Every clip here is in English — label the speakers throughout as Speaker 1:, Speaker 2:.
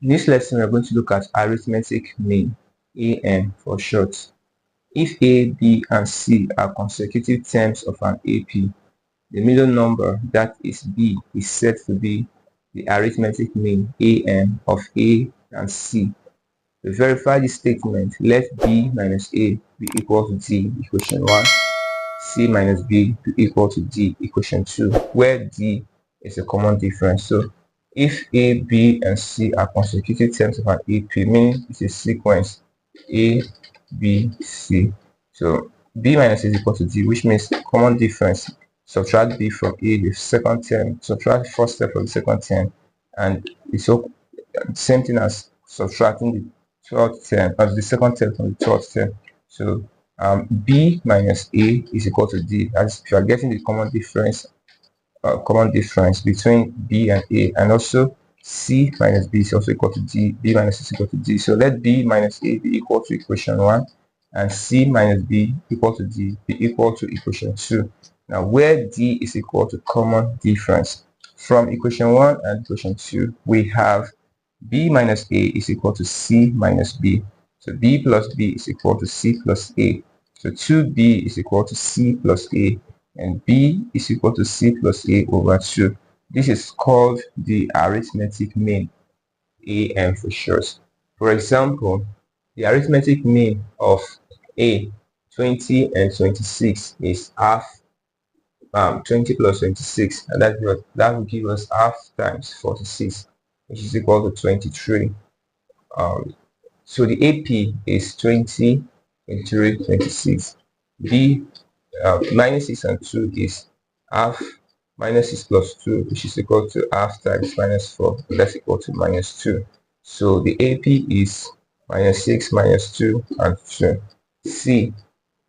Speaker 1: In this lesson, we're going to look at arithmetic mean, AM for short. If A, B, and C are consecutive terms of an AP, the middle number, that is B, is said to be the arithmetic mean, AM, of A and C. To verify this statement, let B minus A be equal to D, equation 1, C minus B be equal to D, equation 2, where D is a common difference. So if A, B, and C are consecutive terms of an AP, meaning it's a sequence A, B, C. So B minus A is equal to D, which means common difference. Subtract B from A, the second term, subtract first step from the second term, and it's so same thing as subtracting the third term as the second term from the third term. So B minus A is equal to D. As if you are getting the common difference between B and A, and also C minus B is also equal to D. B minus is equal to D. So let B minus A be equal to equation 1, and C minus B equal to D be equal to equation 2. Now, where D is equal to common difference, from equation 1 and equation 2, we have B minus A is equal to C minus B. So B plus B is equal to C plus A. So 2B is equal to C plus A, and B is equal to C plus A over 2. This is called the arithmetic mean, AM for short. For example, the arithmetic mean of A, 20 and 26, is half 20 plus 26, and that will give us half times 46, which is equal to 23. So the AP is 20, 23, 26. B minus 6 and 2 is half minus 6 plus 2, which is equal to half times minus 4, that's equal to minus 2. So the AP is minus 6, minus 2, and 2. C,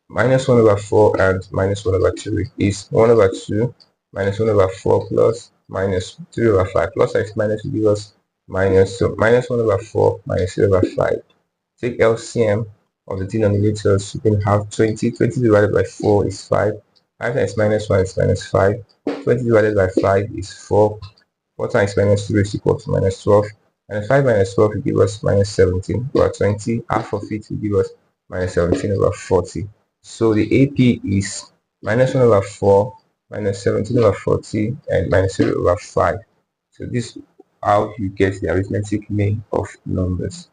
Speaker 1: minus 1 over 4 and minus 1 over 3 is 1 over 2 minus 1 over 4 plus minus 3 over 5. Plus times minus will give us minus. So minus 1 over 4 minus 3 over 5. Take LCM of the denominators. You can have 20. 20 divided by 4 is 5. 5 times minus 1 is minus 5. 20 divided by 5 is 4. 4 times minus 3 is equal to minus 12. And 5 minus 12 will give us minus 17 over 20. Half of it will give us minus 17 over 40. So the AP is minus 1 over 4, minus 17 over 40, and minus 0 over 5. So this is how you get the arithmetic mean of numbers.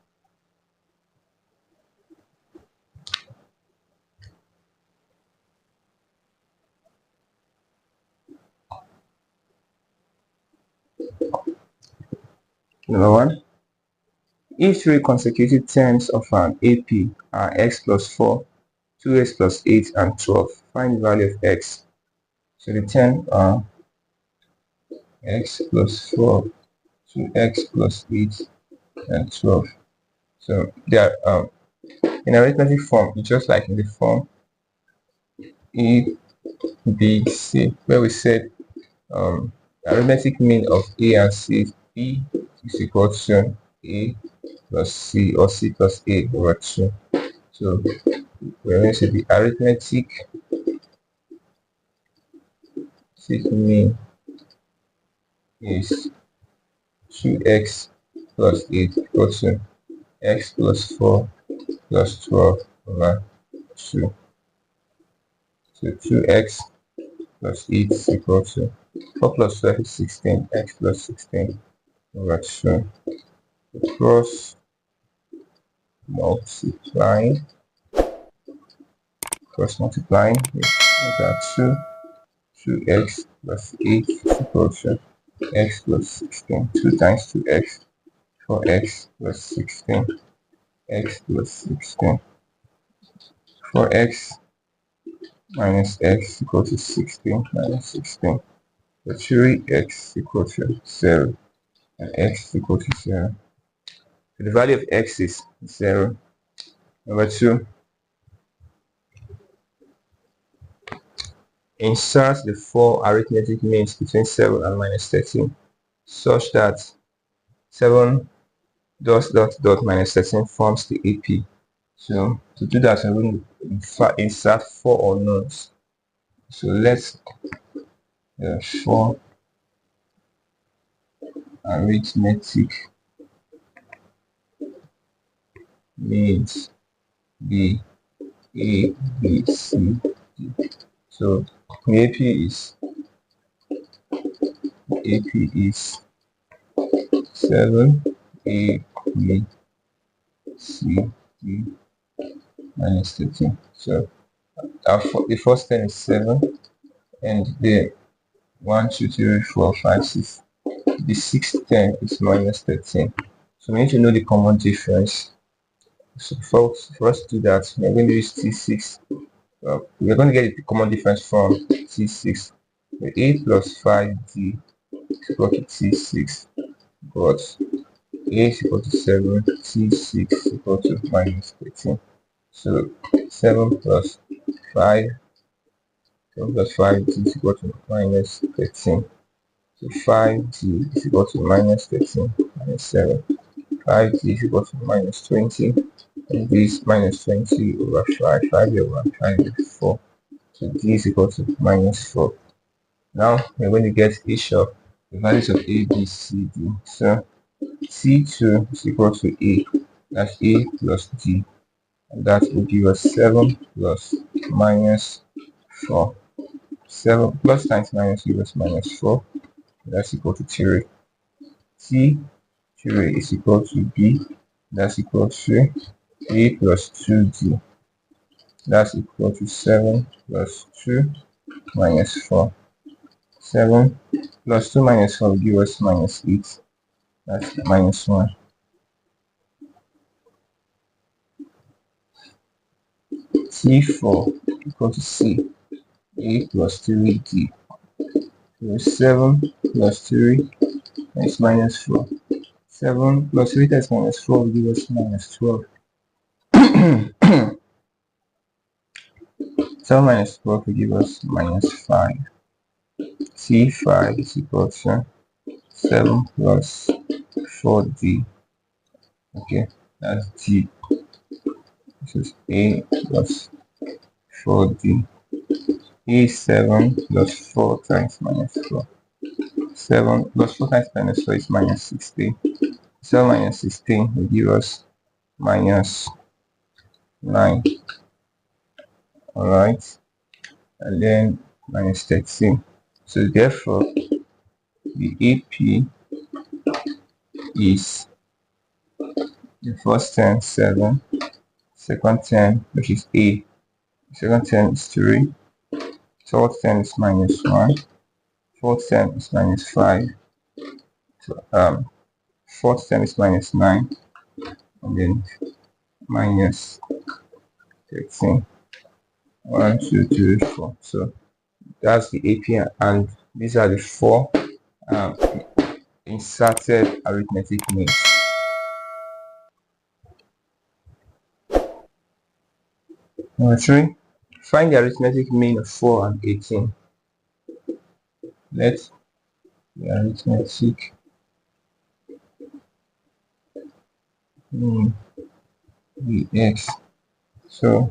Speaker 1: Number 1. If 3 consecutive terms of an AP are x plus 4, 2x plus 8, and 12, find the value of x. So the terms are x plus 4, 2x plus 8, and 12. So they are in arithmetic form, it's just like in the form A, B, C, where we said arithmetic mean of A and C is B is equal to A plus C, or C plus A over 2. So we're going to say the arithmetic mean is 2x plus 8 equal to x plus 4 plus 12 over 2. So 2x plus 8 is equal to 4 plus 12 is 16, x plus 16 over 2. Cross multiplying, we got 2x plus 8 is equal to x plus 16. 2 times 2x, 4x plus 16, x plus 16. 4x minus x equal to 16 minus 16. So 3x equal to 0, and x equal to 0. So the value of x is 0. Number 2. Insert the 4 arithmetic means between 7 and minus 13 such that 7 dot dot dot minus 13 forms the AP. So to do that, I'm going to insert 4 unknowns. So let's 4 arithmetic means B, A, B, C, D. So AP is 7, A, B, C, D minus 13. So the first 10 is 7, and the 1, 2, 3, 4, 5, 6. The sixth 10 is minus 13. So we need to know the common difference. So for us to do that, we're going to use T6. We're going to get the common difference from T6. The A plus 5D is equal to T6, but A is equal to 7, T6 is equal to minus 13. So 7 plus 5, 7 plus 5D is equal to minus 13. So 5D is equal to minus 13 minus 7. 5D is equal to minus 20. And D is minus 20 over 5. 5 over 5 is 4. So D is equal to minus 4. Now we're going to get each of the values of A, B, C, D. So C2 is equal to A. That's A plus D. And that will give us 7 plus minus 4. 7 plus times minus gives us minus 4. That's equal to 3. T3 is equal to B. That's equal to A plus 2D. That's equal to 7 plus 2 minus 4. 7 plus 2 minus 4 will give us minus 8. That's minus 1. T4 equal to C. A plus 3D. So 7 plus 3 is minus 4. 7 plus 3 times minus 4 will give us minus 12. 7 minus 12 will give us minus 5. T5 is equal to 7 plus 4D. Okay, that's D. This is A plus 4D. A7 plus 4 times minus 4. 7 plus 4 times minus 4 is minus 16. 7 minus 16 will give us minus 9. Alright, and then minus 13. So therefore, the AP is the first 10, 7, second 10, which is A, second 10 is 3, third 10 is minus 1, fourth 10 is minus 5, so, fourth 10 is minus 9, and then minus 13. 1, 2, 3, 4. So that's the AP, and these are the 4 inserted arithmetic means. Number 3, find the arithmetic mean of 4 and 18. Let the arithmetic mean be x. So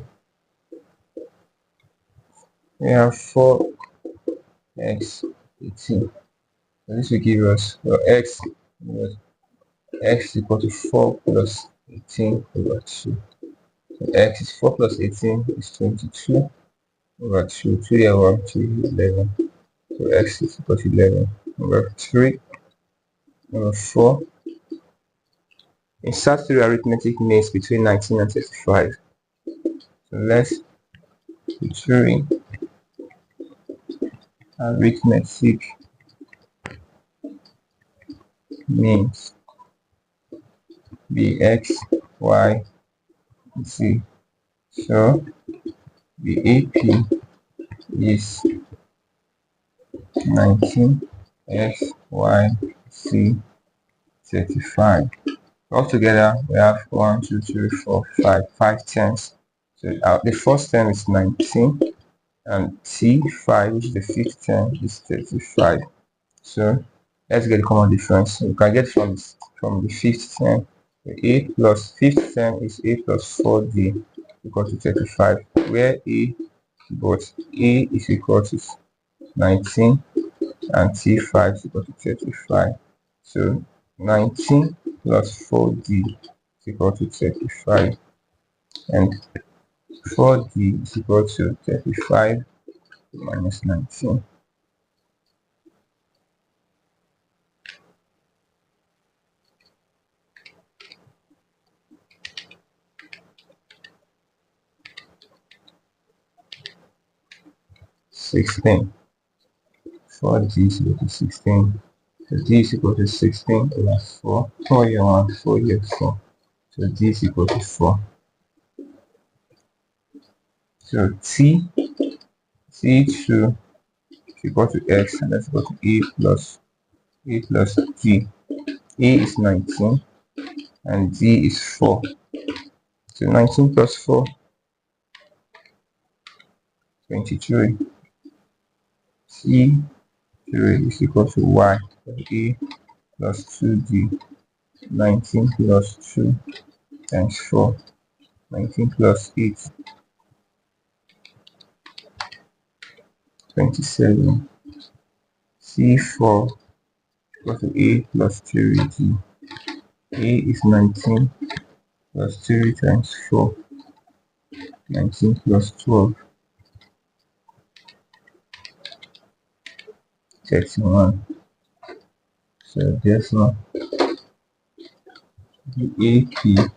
Speaker 1: we have 4x 18. So this will give us x equal to 4 plus 18 over 2. So x is 4 plus 18 is 22 over 2. 2 here 1, 2 11. So x is equal to 11 over 3. Number 4. Insert 3 arithmetic means between 19 and 35. So let's do 3 arithmetic means be x, y, z. So the AP is 19, x, y, z, 35. Altogether, we have 1, 2, 3, 4, 5 tens. So the first 10 is 19, and T5, which is the fifth 10, is 35. So let's get the common difference. So we can get from the fifth 10, the A plus fifth 10 is A plus 4D equal to 35, where both A is equal to 19 and T5 is equal to 35. So 19 plus 4D is equal to 35, and 4D is equal to 35 minus 19. $16. 4D is equal to 16. So D is equal to 16 plus 4. 4 here 1, 4 here 4. So D is equal to 4. So T2 is equal to X, and that's equal to A plus D. A is 19 and D is 4. So 19 plus 4, 23. C3 is equal to Y. A plus 2D. 19 plus 2 times 4. 19 plus 8. 27. C4 equal to A plus 3D. A is 19 plus 3 times 4. 19 plus 12. 31. So therefore the AP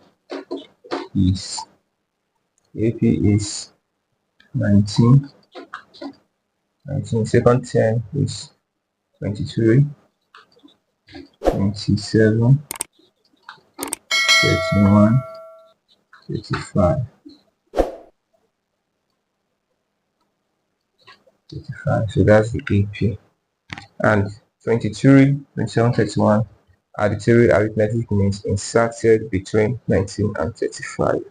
Speaker 1: is 19. Second term is 23, 27, 31, 35. 35. So that's the AP. And 23, 27, 31 are the three arithmetic means inserted between 19 and 35.